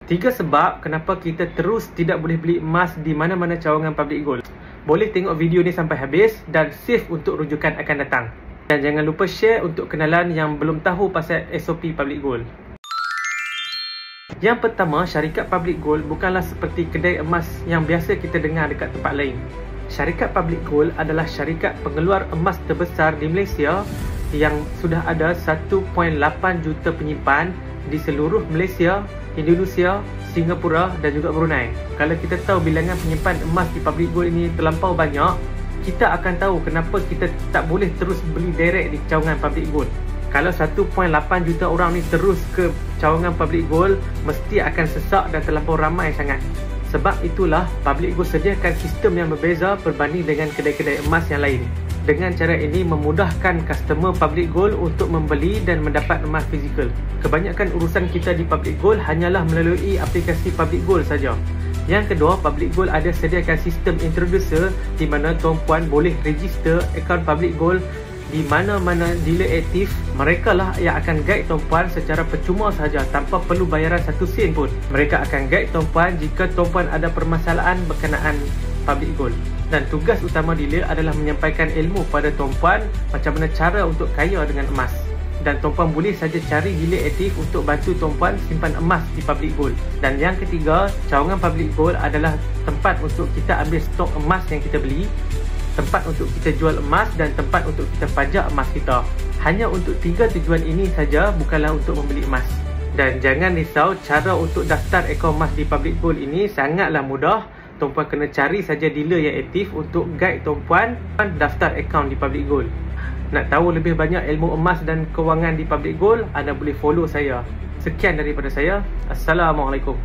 Tiga sebab kenapa kita terus tidak boleh beli emas di mana-mana cawangan public gold. Boleh tengok video ni sampai habis dan save untuk rujukan akan datang. Dan jangan lupa share untuk kenalan yang belum tahu pasal SOP public gold. Yang pertama, syarikat public gold bukanlah seperti kedai emas yang biasa kita dengar dekat tempat lain. Syarikat public gold adalah syarikat pengeluar emas terbesar di Malaysia yang sudah ada 1.8 juta penyimpan di seluruh Malaysia, Indonesia, Singapura dan juga Brunei. Kalau kita tahu bilangan penyimpan emas di public gold ini terlampau banyak, kita akan tahu kenapa kita tak boleh terus beli direct di cawangan public gold. Kalau 1.8 juta orang ni terus ke cawangan public gold, mesti akan sesak dan terlampau ramai sangat. Sebab itulah public gold sediakan sistem yang berbeza berbanding dengan kedai-kedai emas yang lain. Dengan cara ini memudahkan customer public gold untuk membeli dan mendapat emas fizikal. Kebanyakan urusan kita di public gold hanyalah melalui aplikasi public gold saja. Yang kedua, public gold ada sediakan sistem introducer di mana tuan-puan boleh register akaun public gold di mana-mana dealer aktif. Mereka lah yang akan guide tuan-puan secara percuma sahaja tanpa perlu bayaran 1 sen pun. Mereka akan guide tuan-puan jika tuan-puan ada permasalahan berkenaan public gold. Dan tugas utama dealer adalah menyampaikan ilmu pada tuan-puan macam mana cara untuk kaya dengan emas. Dan tuan-puan boleh saja cari dealer aktif untuk bantu tuan-puan simpan emas di public gold. Dan yang ketiga, cawangan public gold adalah tempat untuk kita ambil stok emas yang kita beli, tempat untuk kita jual emas dan tempat untuk kita pajak emas kita. Hanya untuk 3 tujuan ini saja, bukanlah untuk membeli emas. Dan jangan risau, cara untuk daftar akaun emas di public gold ini sangatlah mudah. Tuan-puan kena cari saja dealer yang aktif untuk guide tuan-puan daftar akaun di public gold. Nak tahu lebih banyak ilmu emas dan kewangan di public gold, anda boleh follow saya. Sekian daripada saya. Assalamualaikum.